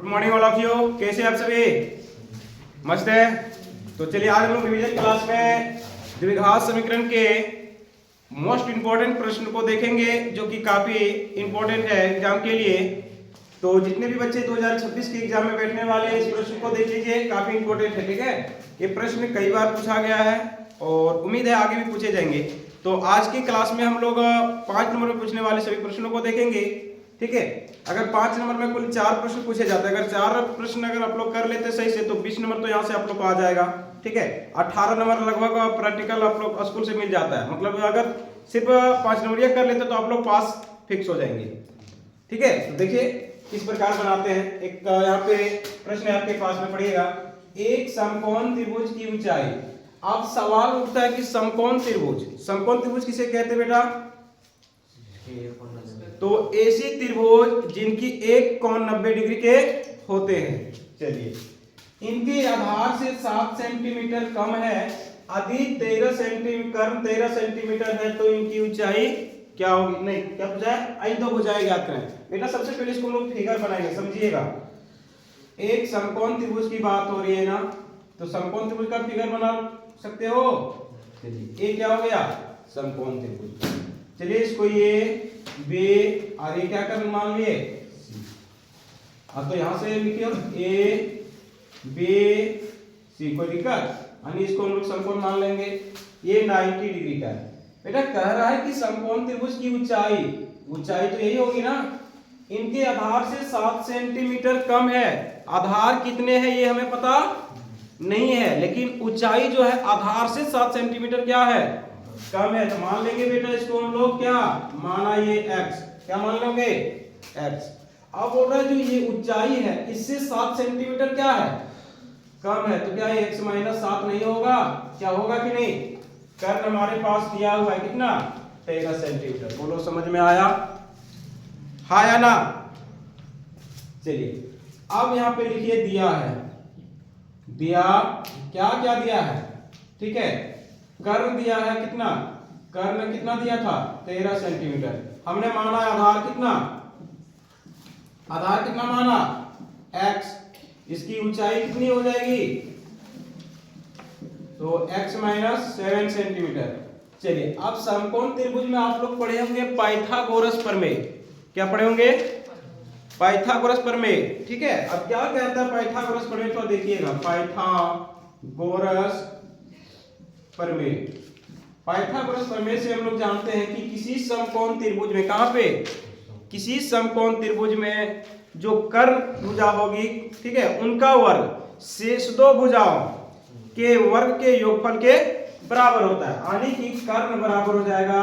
Good morning all of you. कैसे आप सभी? मस्त है। तो चलिए आज हम लोग रिवीजन क्लास में द्विघात समीकरण के मोस्ट इंपोर्टेंट प्रश्न को देखेंगे जो कि काफी इंपॉर्टेंट है एग्जाम के लिए। तो जितने भी बच्चे 2026 के एग्जाम में बैठने वाले हैं इस प्रश्न को देख लीजिए, काफी इंपॉर्टेंट है। ठीक है, ये प्रश्न कई बार पूछा गया है और उम्मीद है आगे भी पूछे जाएंगे। तो आज की क्लास में हम लोग 5 नंबर में पूछने वाले सभी प्रश्नों को देखेंगे। ठीक है, अगर 5 नंबर में कुल 4 प्रश्न पूछे जाते हैं, अगर 4 प्रश्न अगर आप लोग कर लेते सही से तो 20 नंबर तो यहाँ से आप लोग को आ जाएगा। ठीक है, 18 नंबर लगभग प्रैक्टिकल आप लोग स्कूल से मिल जाता है। मतलब अगर सिर्फ 5 नंबर ये कर लेते तो आप लोग पास फिक्स हो जाएंगे। ठीक है, तो देखिए किस प्रकार बनाते हैं। एक यहाँ पे प्रश्न आपके पास में पड़ेगा, एक समकोण त्रिभुज की ऊंचाई। अब सवाल उठता है कि समकोण त्रिभुज किसे कहते हैं बेटा? तो ऐसे त्रिभुज जिनकी एक कोण 90 डिग्री के होते हैं। चलिए, इनके आधार से 7 सेंटीमीटर कम है, अधिक 13 सेंटीमीटर है, तो इनकी ऊंचाई क्या होगी? नहीं, क्या पूछा है? आई दो भुजाएं ज्ञात करें। बेटा सबसे पहले इसको लोग फिगर बनाएंगे, समझिएगा। एक समकोण त्रिभुज की बात हो रही है ना, तो समकोण त्रिभुज का फिगर बना सकते हो। चलिए, ये क्या हो गया? समकोण त्रिभुज। चलिए इसको ये बी और ये क्या कर मान लिए? अब तो यहां से लिखिए ए बी सी, कोई दिक्कत? यानी इसको हम लोग समकोण मान लेंगे। ये 90 डिग्री का है। बेटा कह रहा है कि समकोण त्रिभुज की ऊंचाई तो यही होगी ना, इनके आधार से 7 सेंटीमीटर कम है। आधार कितने हैं ये हमें पता नहीं है, लेकिन ऊंचाई जो है आधार से 7 सेंटीमीटर क्या है? कम है। तो मान लेंगे बेटा इसको हम लोग क्या माना, ये x, क्या मान लेंगे? x। अब बोल रहा है जो ये ऊंचाई है इससे 7 सेंटीमीटर क्या है? कम है। तो क्या ये x माइनस 7 नहीं होगा? क्या होगा कि नहीं? कर्ण हमारे पास दिया हुआ है कितना? 13 सेंटीमीटर। बोलो समझ में आया? हाँ या ना? चलिए अब यहाँ पे लिखिए दिया है, दिया क्या क्या दिया है? ठीक है, कर्ण दिया है कितना? कर्ण कितना दिया था? 13 सेंटीमीटर। हमने माना आधार कितना? आधार कितना माना? x। इसकी ऊंचाई कितनी हो जाएगी? तो x माइनस 7 सेंटीमीटर। चलिए अब समकोण त्रिभुज में आप लोग पढ़े होंगे पाइथागोरस प्रमेय। क्या पढ़े होंगे? पाइथागोरस प्रमेय। ठीक है, अब क्या कहता है पाइथागोरस प्रमेय? तो देखिएगा, पाइथागोरस प्रमेय। पाइथागोरस प्रमेय से हम लोग जानते हैं कि किसी समकोण त्रिभुज में, कहां पे? किसी समकोण त्रिभुज में जो कर्ण भुजा होगी, ठीक है, उनका वर्ग शेष दो भुजाओं के वर्ग के योगफल के बराबर होता है। यानी कि कर्ण बराबर हो जाएगा,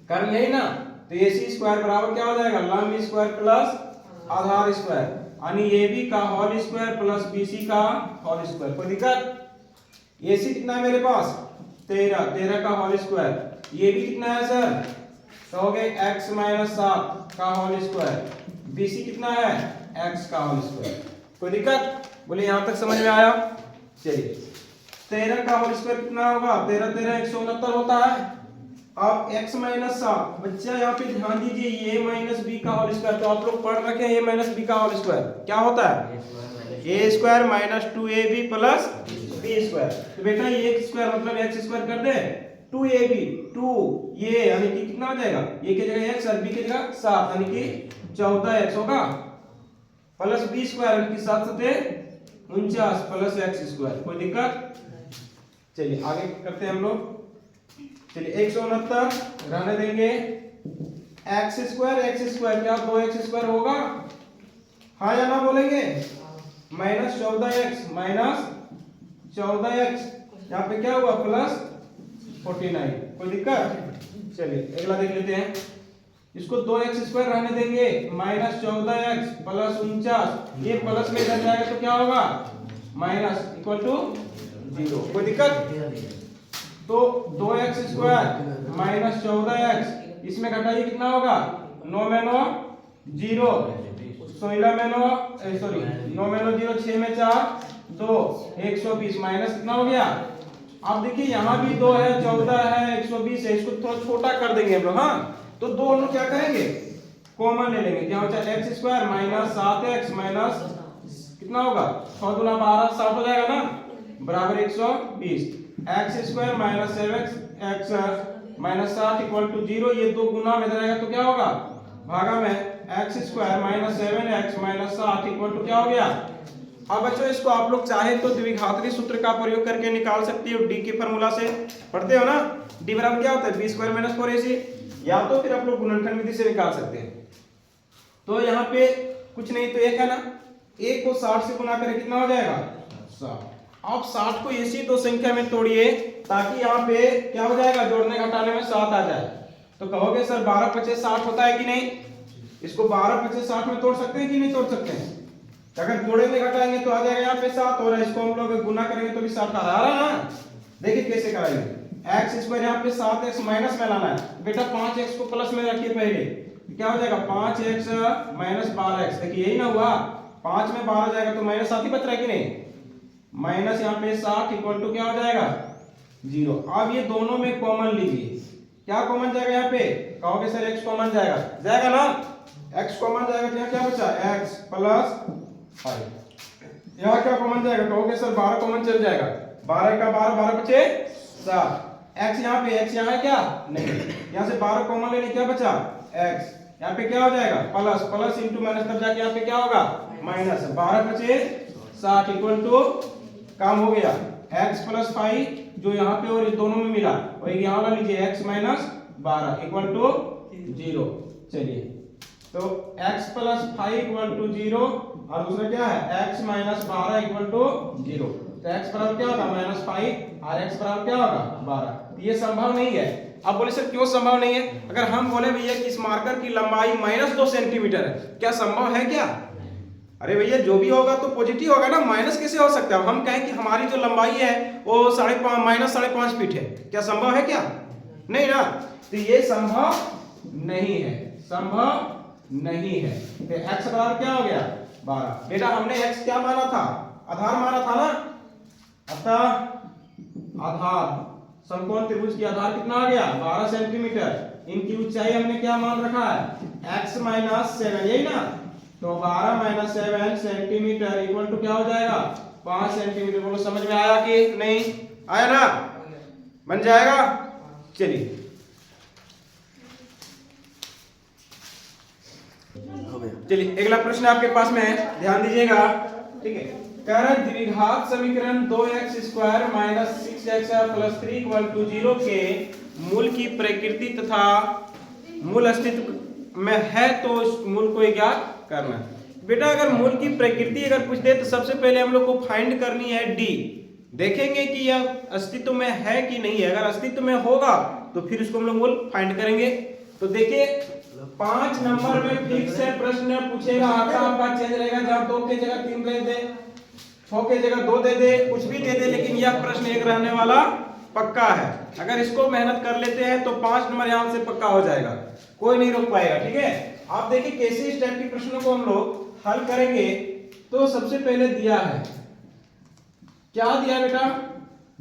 कर्ण यही ना, तो AC स्क्वायर बराबर क्या हो जाएगा? लंब स्क्वायर प्लस आधार स्क्वायर, यानी AB का होल स्क्वायर प्लस BC का होल स्क्वायर। कोई दिक्कत? AC कितना है मेरे पास? 13 का होल स्क्वायर। ये भी कितना है सर? तो हो गए x माइनस 7 का होल स्क्वायर। BC कितना है? x का होल स्क्वायर। कोई दिक्कत? बोले यहां तक समझ में आया? चलिए 13 का होल स्क्वायर कितना होगा? 13 169 होता है। अब x माइनस 7, बच्चा यहाँ पे ध्यान दीजिए, ये माइनस बी का होल स्क्वायर, तो आप लोग पढ़ रखे हैं a माइनस बी का होल स्क्वायर क्या होता है? a square minus 2ab plus b square. तो बेटा ये स्क्वायर मतलब x स्क्वायर कर दे, 2ab 2 ये यानी कि कितना हो जाएगा? ये की जगह x और b की जगह 7 यानी कि 14x होगा, प्लस b स्क्वायर यानी कि 7 सते 49 प्लस x स्क्वायर। कोई दिक्कत? चलिए आगे करते हैं हम लोग। चलिए 169 रहने देंगे, x स्क्वायर क्या 2x स्क्वायर होगा? हाँ या ना बोलेंगे? माइनस 14x यहाँ पे क्या हुआ? प्लस 49। कोई दिक्कत? चलिए अगला देख लेते हैं। इसको 2x स्क्वायर रहने देंगे, माइनस 14x प्लस 49, ये प्लस में इधर जाएगा तो क्या होगा? Minus equal to 0। कोई दिक्कत? तो 2x स्क्वायर माइनस 14x, इसमें घटाइए कितना होगा? 9 में 9 0, 16 में 9 सॉरी 9 में 9 0, 6 में 4 2, 120 माइनस कितना हो गया? अब देखिए यहाँ भी 2 है, 14 है, 120 है, इसको थोड़ा छोटा कर देंगे हम लोग। हाँ, तो दो हम लोग क्या करेंगे? कॉमन ले लेंगे, क्या बचा x square minus 7x minus कितना होगा 6 दूना 12 60 हो जाएगा ना, बराबर 120। X square minus 7x x minus 7 equal to 0, ये दो गुना में जाएगा तो क्या होगा भागा में x square minus 7x minus 7 equal to क्या हो गया। अब बच्चों इसको आप लोग चाहे तो द्विघातरी सूत्र का प्रयोग करके निकाल सकते हो, डी के फॉर्मूला से पढ़ते हो ना, डी बराबर क्या होता है बी स्क्वायर माइनस 4ac, या तो फिर आप लोग गुणनखंड विधि से निकाल सकते हैं। तो यहाँ पे कुछ नहीं तो एक है ना, एक को 60 से गुना करें कितना हो जाएगा 60। आप 60 को इसी दो संख्या में तोड़िए ताकि यहाँ पे क्या हो जाएगा जोड़ने घटाने में 7 आ जाए। तो कहोगे सर 12 25 60 होता है कि नहीं, इसको 12 25 60 में तोड़ सकते हैं कि नहीं तोड़ सकते हैं। अगर जोड़ेंगे घटाएंगे तो आ जाएगा यहाँ पे 7 और इसको हम लोग गुना करेंगे तो भी 60 आ रहा है ना। देखिए कैसे कराएंगे, एक्स स्क्वायर यहाँ पे 7x माइनस में लाना है बेटा, 5x को प्लस में रखिए पहले, क्या हो जाएगा 5x माइनस 12x, देखिए यही ना हुआ, 5 में 12 जाएगा तो माइनस 7 ही बच रहा है कि नहीं, माइनस यहाँ पे 60 इक्वल टू क्या हो जाएगा 0। अब ये दोनों में कॉमन लीजिए, क्या कॉमन जाएगा यहाँ पे, कहोगे सर x कॉमन जाएगा, जाएगा ना, x कॉमन जाएगा तो यहाँ क्या बचा x प्लस 5, यहाँ क्या कॉमन जाएगा, कहोगे सर 12 कॉमन चल जाएगा, 12 का 12 12 बचे 7, x यहाँ पे x यहाँ है क्या नहीं, यहाँ से 12 कॉमन लेने क्या बचा x, यहाँ पे क्या हो जाएगा प्लस प्लस इंटू माइनस, तब जाके यहाँ पे क्या होगा माइनस, 12 बचे 60 इक्वल टू काम हो गया x प्लस 5 जो यहाँ पे और इस दोनों में मिला वही यहाँ वाला लीजिए x माइनस 12 इक्वल टू 0। चलिए तो x प्लस 5 इक्वल टू 0 और दूसरा क्या है x माइनस 12 इक्वल टू 0। तो x बराबर क्या होगा माइनस 5 और x बराबर क्या होगा 12। ये संभव नहीं है। अब बोले सर क्यों संभव नहीं है, अगर हम बोले भैया कि इस मार्कर की लंबाई -2 सेंटीमीटर है, क्या संभव है क्या, अरे भैया जो भी होगा तो पॉजिटिव होगा ना, माइनस कैसे हो सकता है। हम कहें कि हमारी जो लंबाई है वो -5.5 फीट है, क्या संभव है क्या, नहीं ना, तो ये संभव नहीं है, संभव नहीं है। तो x बराबर क्या हो गया 12, बेटा हमने x क्या माना था, आधार माना था ना, अतः आधार समकोण त्रिभुज की आधार कितना आ गया 12 सेंटीमीटर, इनकी ऊंचाई हमने क्या मान रखा है x माइनस 7, यही ना, तो 12 माइनस 7 सेंटीमीटर इक्वल टू क्या हो जाएगा 5 सेंटीमीटर। बोलो समझ में आया कि नहीं आया ना, बन जाएगा। चलिए चलिए अगला प्रश्न आपके पास में है, ध्यान दीजिएगा, ठीक है। कह रहा है द्विघात समीकरण 2x square minus 6x plus 3 equal to 0 के मूल की प्रकृति तथा मूल अस्तित्व में है तो उस मूल को ज्ञात करना। बेटा अगर मूल की प्रकृति अगर पूछ दे तो सबसे पहले हम लोग को फाइंड करनी है डी, देखेंगे कि यह अस्तित्व में है कि नहीं है, अगर अस्तित्व में होगा तो फिर उसको हम लोग मूल फाइंड करेंगे। तो देखिए 5 नंबर में फिक्स है प्रश्न पूछेगा, आंकड़ा आपका चेंज रहेगा, जहां 2 की जगह 3 दे दे, 6 की जगह 2 दे दे, कुछ भी दे दे, लेकिन यह प्रश्न एक रहने वाला पक्का है। अगर इसको मेहनत कर लेते हैं तो 5 नंबर यहां से पक्का हो जाएगा, कोई नहीं रोक पाएगा, ठीक है। आप देखिए कैसे इस टाइप के प्रश्नों को हम लोग हल करेंगे। तो सबसे पहले दिया है, क्या दिया बेटा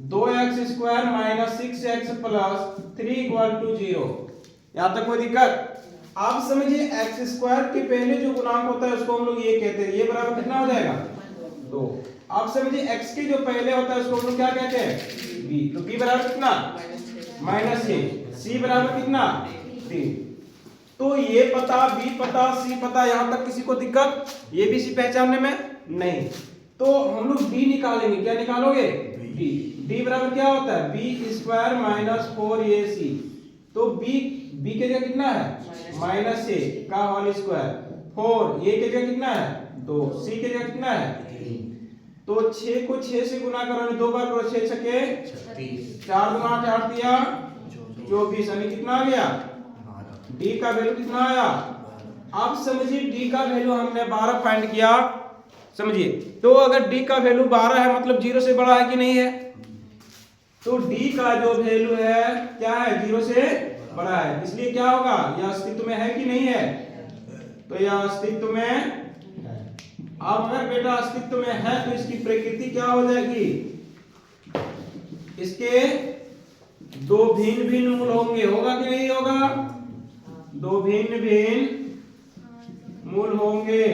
2x square minus 6x plus 3 equal to 0, यहां तक कोई दिक्कत। आप समझिए x स्क्वायर के पहले जो गुणांक होता है उसको हम लोग ये कहते हैं, ये बराबर कितना हो जाएगा 2। आप समझिए x के जो पहले होता है उसको हम लोग क्या कहते हैं b, तो b बराबर कितना -a, c बराबर कितना 3। तो ये पता b पता c पता, यहां तक किसी को दिक्कत ये भी c पहचानने में नहीं, तो हम लोग d निकालेंगे। क्या निकालोगे b, d बराबर क्या होता है b स्क्वायर माइनस 4ac, तो b के जगह कितना है -a का होल स्क्वायर, 4 a के जगह कितना है 2, c के जगह कितना है 3, तो 6 को 6 से गुना करो, 2 बार करो, 6 छके 36, 4 दूना 8, 8 दिया 24, यानी कितना आ गया d का वैल्यू कितना आया। अब समझिए d का वैल्यू हमने 12 फाइंड किया, समझिए, तो अगर d का वैल्यू 12 है मतलब 0 से बड़ा है कि नहीं है, तो d का जो वैल्यू है क्या है 0 से बड़ा है, इसलिए क्या होगा यह अस्तित्व में है कि नहीं है, तो यह अस्तित्व में है। अब अगर बेटा अस्तित्व में है तो इसकी प्रकृति क्या हो जाएगी, इसके 2 भिन्न भिन्न मूल होंगे, होगा कि नहीं होगा, 2 भिन्न भिन्न मूल होंगे।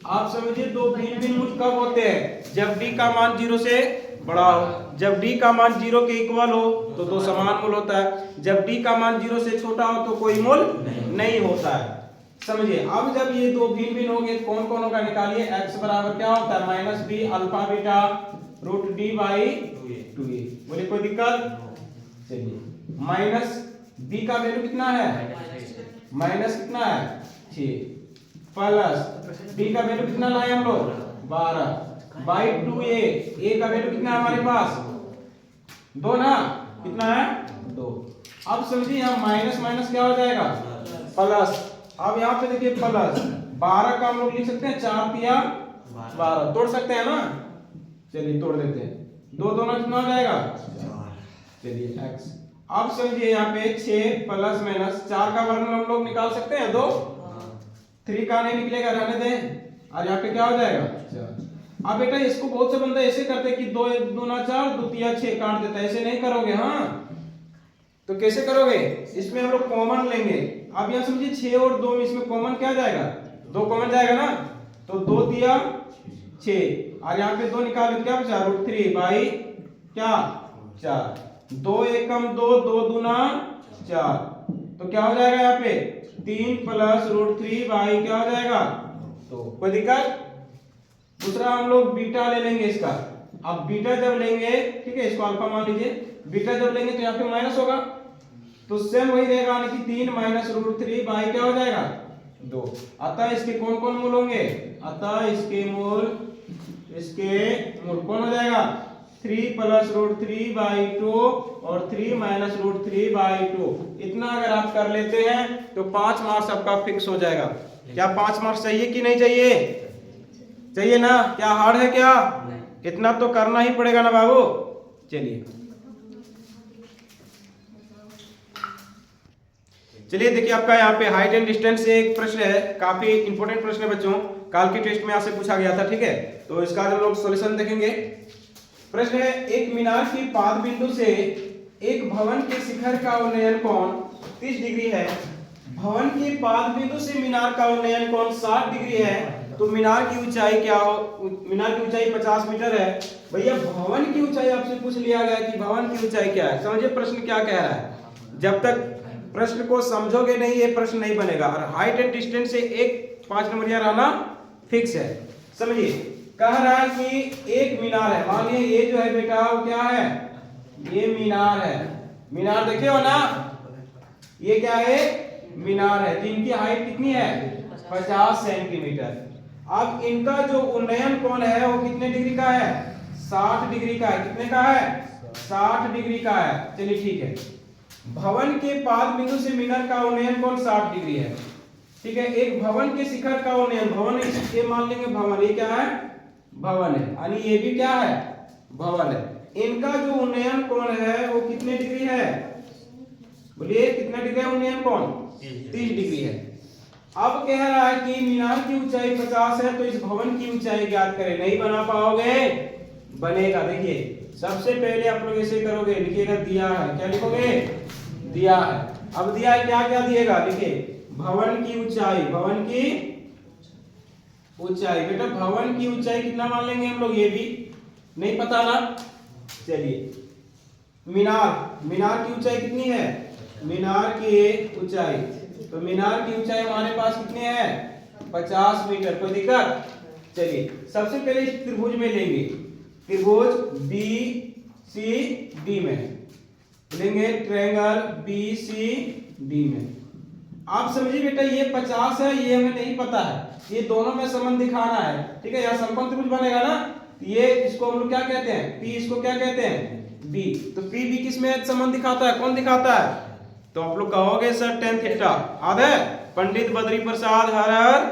आप समझिए दो भिन्न भिन्न मूल कब होते हैं? जब d का मान 0 से बड़ा हो। जब d का मान 0 के इक्वल हो तो दो समान मूल होता है। जब d का मान 0 से छोटा हो तो कोई मूल नहीं होता है। समझिए अब जब ये दो भिन्न भिन्न हो गए कौन कौन होगा निकालिए। x बराबर क्या होता है? Minus B alpha beta root D by 2a। बोले कोई दिक्कत? चलिए माइनस b का वैल्यू कितना है? माइनस कितना है? 6 प्लस b का वैल्यू कितना लाए हम लोग? 12 बाई 2a। a का वैल्यू कितना है हमारे पास? 2 ना, कितना है? 2। अब समझिए यहाँ माइनस माइनस क्या हो जाएगा? प्लस। अब यहाँ पे देखिए प्लस 12 का हम लोग लिख सकते हैं 4 तिया 12, तोड़ सकते हैं ना? चलिए तोड़ देते हैं। 2 2 कितना हो जाएगा? 4। चलिए x। अब समझिए यहाँ पे 6 प्लस माइनस 4 का वर्गमूल हम लोग निकाल सकते हैं 2। 3 का नहीं निकलेगा, रहने दें। और यहाँ पे क्या हो जाएगा? 4। अब बेटा इसको बहुत से बंदे ऐसे करते हैं कि 2 1 2 4 2 3 6 काट देता है। ऐसे नहीं करोगे। हाँ तो कैसे करोगे? इसमें हम लोग कॉमन लेंगे। अब यहाँ समझिए 6 और 2 में इसमें कॉमन क्या जाएगा? 2 कॉमन जाएगा ना, तो 2 तिया 6 और यहाँ पे 2 निकाले क्या बचा? रूट 3 बाई क्या 4। 2 एकम 2 2 दूना 4, तो क्या हो जाएगा यहाँ पे? 3 प्लस रूट 3 बाई क्या हो जाएगा? 2। कोई दिक्कत? दूसरा हम लोग बीटा ले लेंगे इसका। अब बीटा जब लेंगे, ठीक है, इसको अल्फा मान लीजिए। बीटा जब लेंगे तो यहाँ पे माइनस होगा, तो सेम वही रहेगा, यानी कि 3 माइनस रूट 3 बाई क्या हो जाएगा? 2। अतः इसके कौन कौन मूल होंगे? अतः इसके मूल कौन हो जाएगा? 3 प्लस रूट 3 बाई 2 और 3 माइनस रूट 3 बाई 2। इतना अगर आप कर लेते हैं तो 5 मार्क्स आपका फिक्स हो जाएगा। क्या 5 मार्क्स चाहिए कि नहीं चाहिए? चाहिए ना? क्या हार्ड है क्या? इतना तो करना ही पड़ेगा ना बाबू। चलिए देखिए आपका यहाँ पे हाइट एंड डिस्टेंस से एक प्रश्न है, काफी इंपॉर्टेंट प्रश्न है बच्चों, काल की टेस्ट में आपसे पूछा गया था। ठीक है, तो इसका हम लोग सॉल्यूशन देखेंगे। प्रश्न है, एक मीनार की पाद बिंदु से एक भवन के शिखर का उन्नयन कोण 30 डिग्री है। भवन के पाद बिंदु से मीनार का उन्नयन कोण 60 डिग्री है, तो मीनार की ऊंचाई क्या हो? मीनार की ऊंचाई 50 मीटर है। भैया भवन की ऊंचाई आपसे पूछ लिया गया कि भवन की ऊंचाई क्या है। समझिए प्रश्न क्या कह रहा है। जब तक प्रश्न को समझोगे नहीं ये प्रश्न नहीं बनेगा। और हाइट एंड डिस्टेंस से एक 5 नंबर यहाँ रहना फिक्स है। समझिए कह रहा है कि एक मीनार है, मान लीजिए ये जो है बेटा वो क्या है? ये मीनार है। मीनार देखे हो ना, ये क्या है? मीनार है, जिनकी हाइट कितनी है? 50 सेंटीमीटर। अब इनका जो उन्नयन कोण है वो कितने डिग्री का है? 60 डिग्री का है। कितने का है? 60 डिग्री का है। चलिए ठीक है, भवन के पाद बिंदु से मीनार का उन्नयन कोण 60 डिग्री है। ठीक है, एक भवन के शिखर का उन्नयन, भवन ये मान लेंगे भवन, ये क्या है? भवन है, यानी ये भी क्या है? भवन है। इनका जो उन्नयन कोण है वो कितने डिग्री है? बोलिए कितना डिग्री है उन्नयन कोण? 30 डिग्री है। अब कह रहा है कि मीनार की ऊंचाई 50 है, तो इस भवन की ऊंचाई ज्ञात करें। नहीं बना पाओगे? बनेगा। देखिए सबसे पहले आप लोग ऐसे करोगे, लिखिएगा दिया है। क्या लिखोगे? दिया है। अब दिया है, क्या क्या दिएगा? देखिए भवन की ऊंचाई, भवन की ऊंचाई। बेटा भवन की ऊंचाई कितना मान लेंगे हम लोग? ये भी नहीं पता ना। चलिए मीनार की ऊंचाई कितनी है? मीनार की ऊंचाई, तो मीनार की ऊंचाई हमारे पास कितनी है? 50 मीटर। कोई दिक्कत? चलिए सबसे पहले इस त्रिभुज में लेंगे, त्रिभुज BCD में लेंगे, ट्रायंगल BCD में। आप समझिए बेटा ये 50 है, ये हमें नहीं पता है, ये दोनों में संबंध दिखाना है। ठीक है, यहाँ समकोण त्रिभुज बनेगा ना, ये इसको हम लोग क्या कहते हैं? P, इसको क्या कहते हैं? B। तो PB किस में संबंध दिखाता है? कौन दिखाता है? तो आप लोग कहोगे सर tan थीटा। याद है? पंडित बद्री प्रसाद हर हर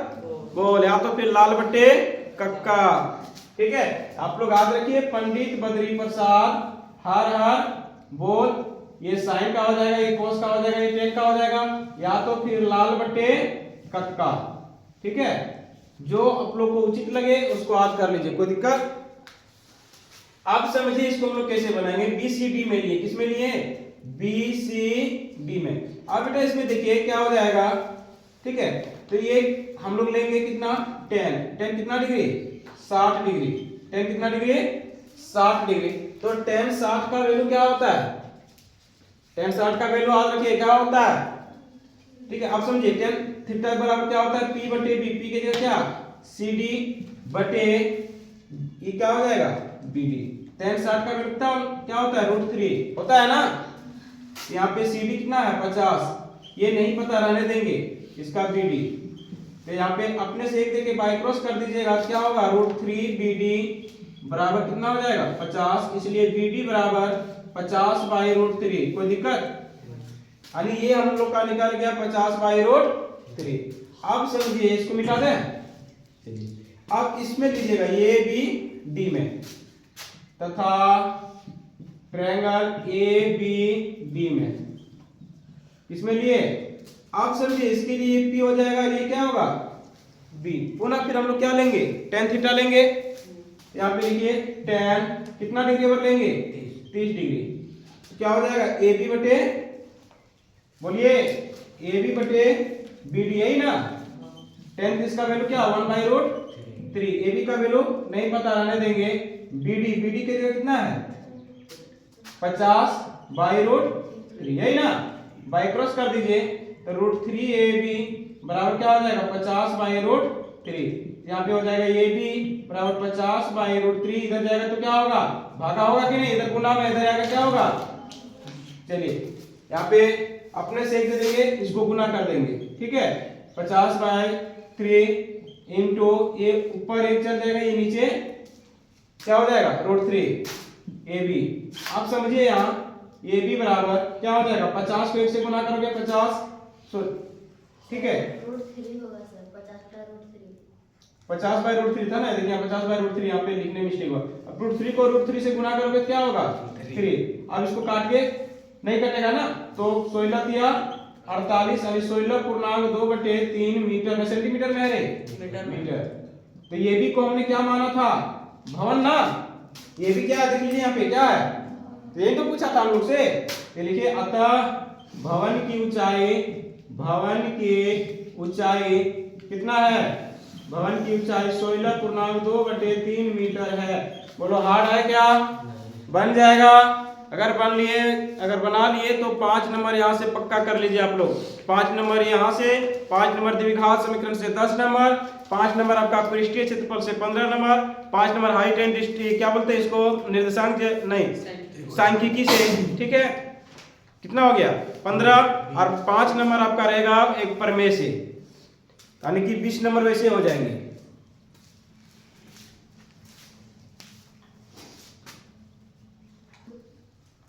बोल, या तो फिर लाल बट्टे कक्का। ठीक है, आप लोग याद रखिए पंडित बद्री प्रसाद हर हर बोल। ये साइन का हो जाएगा, ये कोस का हो जाएगा, ये टेन का हो जाएगा, या तो फिर लाल बट्टे कक्का। ठीक है, जो आप लोग को उचित लगे उसको याद कर लीजिए, कोई दिक्कत? आप समझिए इसको हम लोग कैसे बनाएंगे। BCD में लिए, किस में लिए? BCD में। अब बेटा इसमें देखिए क्या हो जाएगा। ठीक है, तो ये हम लोग लेंगे कितना, tan कितना डिग्री, 60 डिग्री, tan कितना डिग्री, 60 डिग्री। तो tan 60 का वैल्यू क्या होता है, tan 60 का वैल्यू याद रखिए क्या होता है, ठीक है। अब समझिए tan थीटा बराबर क्या होता है, p बटे b, p के जगह क्या, cd बटे ये क्या हो जाएगा, bd। tan 60 का वैल्यू क्या होता है, √3 होता है ना। यहाँ पे cd कितना है, 50, ये नहीं पता रहने देंगे, इसका bd। तो यहाँ पे अपने से एक देके बाय क्रॉस कर दीजिएगा, क्या होगा, √3 bd बराबर कितना हो जाएगा, 50। इसलिए bd बराबर 50/√3। कोई दिक्कत, यानी ये हम लोग का निकल गया 50/√3। अब समझिए इसको मिटा दें, अब इसमें लीजिएगा ए बी डी में तथा ट्रायंगल ए बी डी में, इसमें लिए। आप समझिए इसके लिए P हो जाएगा, ये क्या होगा, B। पुनः फिर हम लोग क्या लेंगे, tan थीटा लेंगे। यहाँ पे लिखिए tan कितना डिग्री पर लेंगे, 30 डिग्री। तो क्या हो जाएगा, AB बटे, बोलिए AB बटे BD, यही ना। tan इसका वैल्यू क्या, 1/√3। AB का वैल्यू नहीं पता रहने देंगे, BD के जगह कितना है, 50/√3, यही ना। बाय क्रॉस कर दीजिए तो √3 AB बराबर क्या हो जाएगा, 50/√3। यहाँ पे हो जाएगा AB बराबर 50/√3, इधर जाएगा तो क्या होगा, भागा होगा कि नहीं, इधर गुना में, इधर जाएगा क्या होगा। चलिए यहाँ पे अपने से एक दे देंगे, इसको गुना कर देंगे, ठीक है। 50/3 इंटू ये ऊपर एक चल जाएगा, ये नीचे क्या हो जाएगा, √3 AB। आप समझिए यहाँ AB बराबर क्या हो जाएगा, 50 को 1 से गुना करोगे 50, ठीक है, √3 होगा सर, 50/√3। 50/√3 था ना, देखिए 50/√3 यहाँ पे लिखने में मिस्टेक हुआ। अब √3 को √3 से गुना करोगे क्या होगा, 3। अब इसको काट के नहीं कटेगा ना, तो 16 दिया 48, अब 16.2/3 मीटर में, सेंटीमीटर में है रे, मीटर। तो ये भी को हमने क्या माना था, भवन ना। ये भी क्या है, देख लीजिए यहाँ पे क्या है, तो यही तो पूछा था हम लोग से। ये लिखिए अतः भवन की ऊंचाई कितना है, भवन की ऊंचाई 16.2/3 मीटर है। बोलो हार्ड है क्या, बन जाएगा। अगर बना लिए तो 5 नंबर यहाँ से पक्का कर लीजिए आप लोग। 5 नंबर यहाँ से, 5 नंबर द्विघात समीकरण से 10 नंबर, 5 नंबर आपका पृष्ठीय क्षेत्रफल से 15 नंबर, 5 नंबर हाइट एंड क्या बोलते हैं इसको, निर्देशांक नहीं, सांख्यिकी से, ठीक है। कितना हो गया, 15। और 5 नंबर आपका रहेगा एक प्रमेय से, यानी कि 20 नंबर वैसे हो जाएंगे।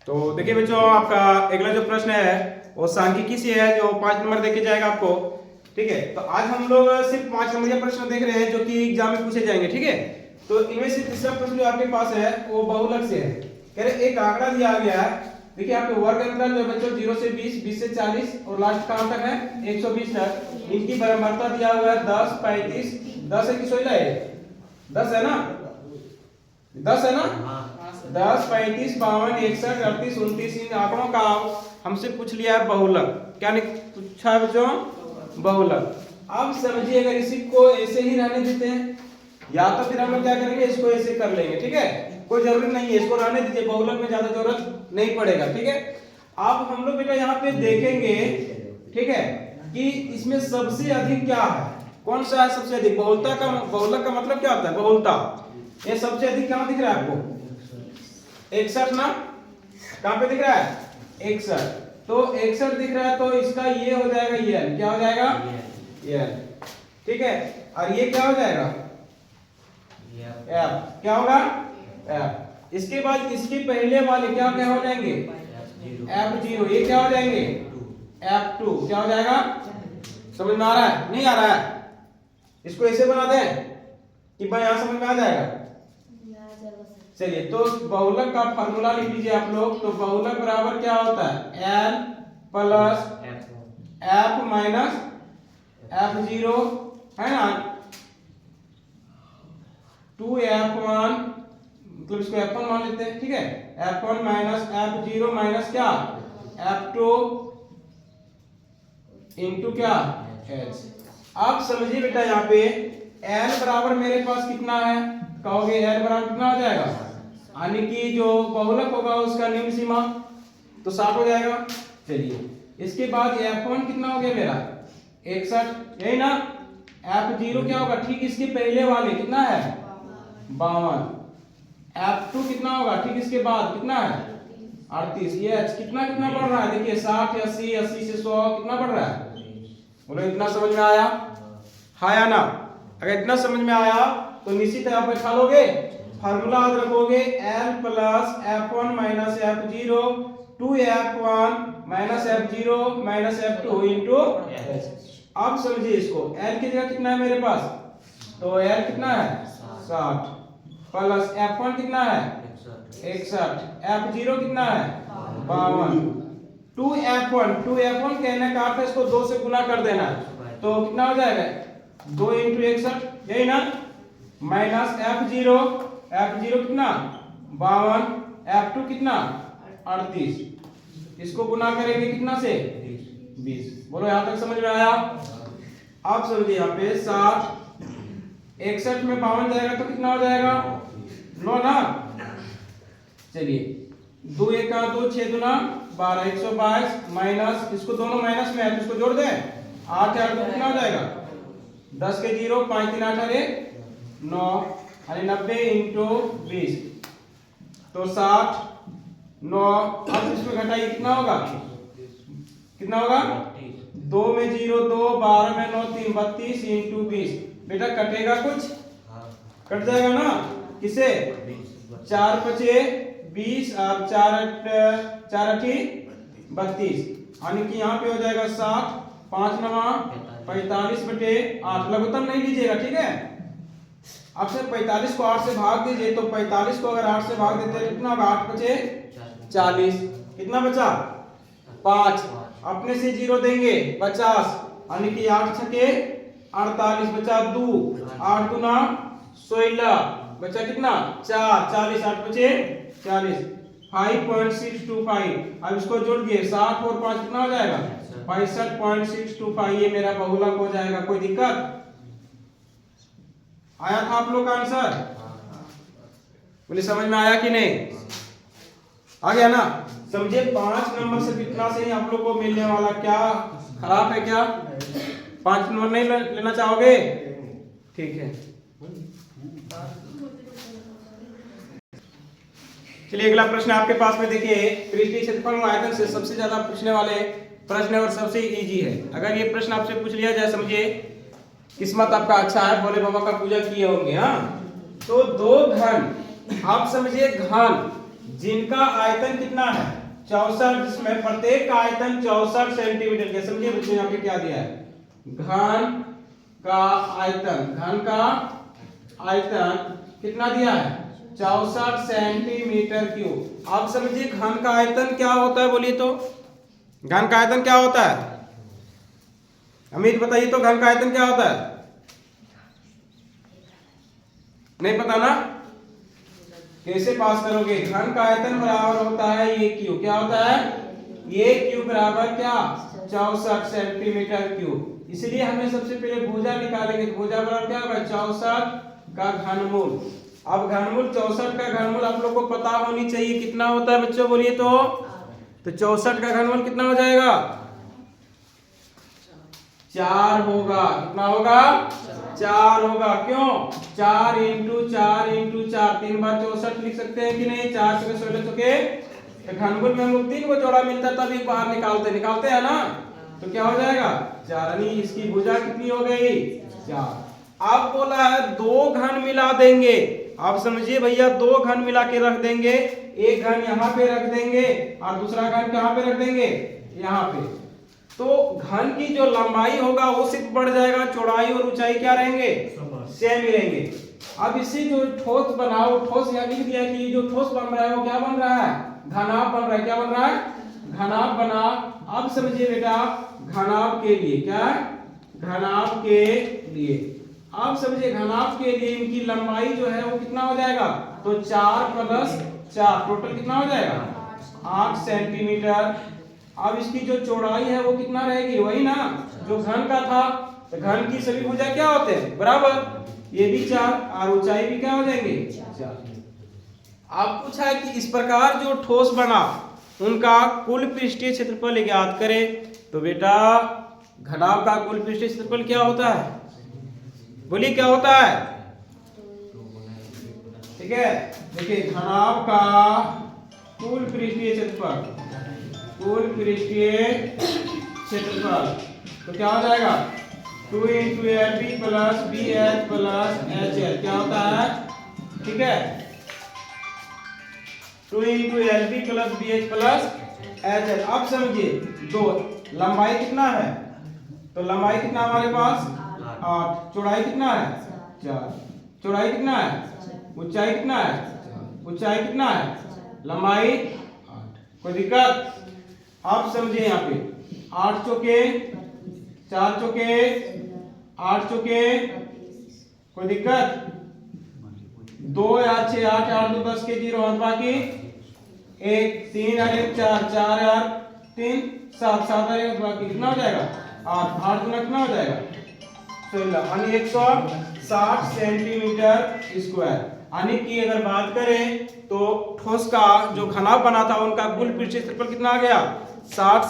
तो देखिए बच्चों, आपका अगला जो प्रश्न है वो सांख्यिकी से है, जो 5 नंबर देके जाएगा आपको, ठीक है। तो आज हम लोग सिर्फ 5 नंबर के प्रश्न देख रहे हैं जो कि एग्जाम में पूछे जाएंगे, ठीक है। तो इनमें से तीसरा प्रश्न जो आपके पास है वो बहुलक से है। कह रहे एक आंकड़ा दिया गया है, देखिए आपके वर्ग अंतर जो बच्चों 0 से 20, 20 से 40 और लास्ट कहां तक है 120 तक। इनकी बराबरता दिया हुआ है 10, 35, 10 है कि 16 है, 10 है ना, 10 है ना, 10, 35, 52, 61, 38, 29, इन आंकड़ों का हमसे पूछ लिया है बहुलक। क्या पूछा है बच्चों, बहुलक। अब समझिए अगर इसी को ऐसे ही रहने देते हैं, या तो फिर हम लोग क्या करेंगे, इसको ऐसे कर लेंगे, ठीक है, कोई जरूरी नहीं है, इसको रहने दीजिए, बहुलक में ज्यादा जरूरत नहीं पड़ेगा, ठीक है। अब हम लोग बेटा यहाँ पे देखेंगे, ठीक है, कि इसमें सबसे अधिक क्या है, कौन सा है सबसे अधिक। बहुलक का मतलब क्या होता है, बहुलता। ये सबसे अधिक कहाँ दिख रहा है आपको, 61 ना, कहाँ पे दिख रहा है, 61। तो 61 दिख रहा है, तो इसका ये हो जाएगा ये, क्या हो जाएगा ये, ठीक है। और ये क्या हो जाएगा F, क्या होगा F। इसके बाद इसके पहले वाले क्या क्या हो जाएंगे, F0, ये क्या हो जाएंगे F2, क्या हो जाएगा, समझ में आ रहा है, नहीं आ रहा है, इसको ऐसे बना दें कि भाई यहां समझ में आ जाएगा। चलिए तो बहुलक का फार्मूला लिख लीजिए आप लोग। तो बहुलक बराबर क्या होता है, N plus F minus F0, है ना, 2F1, मतलब इसको F1 मान लेते हैं, ठीक है, F1 माइनस F0 माइनस क्या F2 इंटू क्या H। आप समझिए बेटा यहाँ पे l बराबर मेरे पास कितना है, कहोगे l बराबर कितना हो जाएगा, यानी कि जो बहुलक होगा उसका निम्न सीमा तो 60 हो जाएगा। चलिए इसके बाद f1 कितना हो गया मेरा 61, यही ना। f0 क्या होगा, ठीक इसके पहले वाले कितना है 52। f2 कितना होगा, ठीक इसके बाद कितना है 38। ये h कितना कितना बढ़ रहा है, देखिए 60 80 80 से 100 कितना बढ़ रहा है, बोलो इतना समझ में आया, हाँ या ना। अगर इतना समझ में आया तो निश्चित है आप बैठा लोगे, फार्मूला याद रखोगे l plus f1 minus f0 2f1 minus f0 minus f2 into. अब समझिए इसको, l की जगह कितना है मेरे पास, तो l कितना है 60 प्लस f1 कितना है 61, f0 कितना है 52, 2f1 कहने का अर्थ है इसको 2 से गुना कर देना, तो कितना हो जाएगा 2 इंटू 61, यही ना, माइनस f0 कितना 52, f2 कितना 38, इसको गुना करेंगे कितना से 20। बोलो यहाँ तक समझ में आया। आप समझिए यहाँ पे 60 61 में 52 जाएगा तो कितना हो जाएगा 9 ना। चलिए 2 1 का 2 6 दूना 12 122 माइनस, इसको दोनों माइनस में है तो इसको जोड़ दें 8 8 तो कितना हो जाएगा 10 के 0 5 3 8 अरे 9 अरे 90 इंटू 20 तो 60 9। अब इसमें घटाइए कितना होगा, कितना होगा 2 में 0 2 12 में 9 3 32 इंटू 20। बेटा कटेगा कुछ, कट जाएगा ना, किसे 4 5 20 और 4 8 32, यानी कि यहाँ पे हो जाएगा 60 5 9 45 बटे 8। लघुत्तम नहीं लीजिएगा, ठीक है। अब से 45 को 8 से भाग दीजिए, तो 45 को अगर 8 से भाग देते हैं कितना होगा 8 5 40, कितना बचा 5, अपने से 0 देंगे 50, यानी कि 8 छके 48 बचा 2, 8 गुना 16 बचा कितना 4 40, 8 बचे 40 5.625। अब इसको जोड़ दिए 60 और 5 कितना हो जाएगा 65.625, ये मेरा बहुलक हो जाएगा। कोई दिक्कत आया था आप लोग का आंसर, बोले समझ में आया कि नहीं, आ गया ना। समझिए 5 नंबर से कितना से ही आप लोग को मिलने वाला, क्या खराब है क्या, 5 नंबर नहीं लेना चाहोगे, ठीक है। चलिए अगला प्रश्न आपके पास में, देखिए पृष्ठीय क्षेत्रफल और आयतन से सबसे ज्यादा पूछने वाले प्रश्न है और सबसे इजी है। अगर ये प्रश्न आपसे पूछ लिया जाए, समझिए किस्मत आपका अच्छा है, भोले बाबा का पूजा किए होंगे। हाँ, तो 2 घन, आप समझिए घन जिनका आयतन कितना है 64, जिसमें प्रत्येक का आयतन 64 सेंटीमीटर के, समझिए बच्चों यहाँ पे क्या दिया है, घन का आयतन, घन का आयतन कितना दिया है 64 सेंटीमीटर क्यूब। आप समझिए घन का आयतन क्या होता है, बोलिए तो घन का आयतन क्या होता है, अमित बताइए तो घन का आयतन क्या होता है, नहीं पता ना, कैसे पास करोगे। घन का आयतन बराबर होता है ये क्यूब, क्या होता है ये क्यूब बराबर क्या 64 सेंटीमीटर क्यूब। इसलिए हमें सबसे पहले भुजा निकालेंगे, भुजा बराबर क्या होगा 64 का घनमूल। अब घनमूल 64 का घनमूल आप लोग को पता होनी चाहिए कितना होता है बच्चों, बोलिए तो 64 का घनमूल कितना हो जाएगा 4 होगा, कितना होगा 4 होगा। क्यों 4 इंटू 4 इंटू 4, 3 बार 64 लिख सकते हैं कि नहीं, 4 चौके 16 चौके, तो घनमूल में हम लोग 3 को जोड़ा मिलता है तब एक बाहर निकालते हैं ना, तो क्या हो जाएगा 4, यानी इसकी भुजा कितनी हो गई 4। अब बोला है 2 घन मिला देंगे, आप समझिए भैया 2 घन मिला के रख देंगे, एक घन यहाँ पे रख देंगे और दूसरा घन कहाँ पे रख देंगे यहाँ पे, तो घन की जो लंबाई होगा वो सिर्फ बढ़ जाएगा, चौड़ाई और ऊंचाई क्या रहेंगे सेम ही रहेंगे। अब इसी जो ठोस बनाओ, ठोस यहाँ लिख दिया कि जो ठोस बन रहा है वो क्या बन रहा है घनाभ बन रहा है, क्या बन रहा है घनाभ बना। अब समझिए बेटा घनाभ के लिए, क्या घनाभ के लिए, आप समझिए घनाभ के लिए इनकी लंबाई जो है वो कितना हो जाएगा, तो 4 + 4 टोटल कितना हो जाएगा 8 सेंटीमीटर। अब इसकी जो चौड़ाई है वो कितना रहेगी, वही ना जो घन का था, तो घन की सभी भुजा क्या होते हैं, बराबर। ये भी 4 और ऊंचाई भी क्या हो जाएंगे, 4। आप पूछा है कि इस प्रकार जो ठोस बना उनका कुल पृष्ठीय क्षेत्रफल ज्ञात करें। तो बेटा घनाभ का कुल पृष्ठीय क्षेत्रफल क्या होता है, बोलिए क्या होता है। ठीक है, देखिए घनाभ का कुल पृष्ठीय क्षेत्रफल, कुल पृष्ठीय क्षेत्रफल तो क्या हो जाएगा 2 × LB + BH + HL क्या होता है, ठीक है 2 × LB + BH + HL। अब समझिए दो लंबाई कितना है, तो लंबाई कितना हमारे पास 8, चौड़ाई कितना है 4, चौड़ाई कितना है, ऊंचाई कितना है, ऊंचाई कितना है, लंबाई 8। कोई दिक्कत। आप समझिए यहाँ पे 8 चौके 4 चौके 8 चौके, कोई दिक्कत। 2 या 6 8 8 2 10 के 0 हाथ बाकी 1 3 और 1 4 4 और 3 7 7 और 1 बाकी कितना हो जाएगा 8 8 गुना कितना हो जाएगा 16 यानी 160 सेंटीमीटर स्क्वायर। यानी कि अगर बात करें तो ठोस का जो घनाभ बना था उनका कुल पृष्ठीय क्षेत्रफल कितना आ गया 160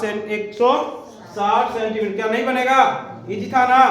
सेंटीमीटर। क्या नहीं बनेगा, इजी था ना।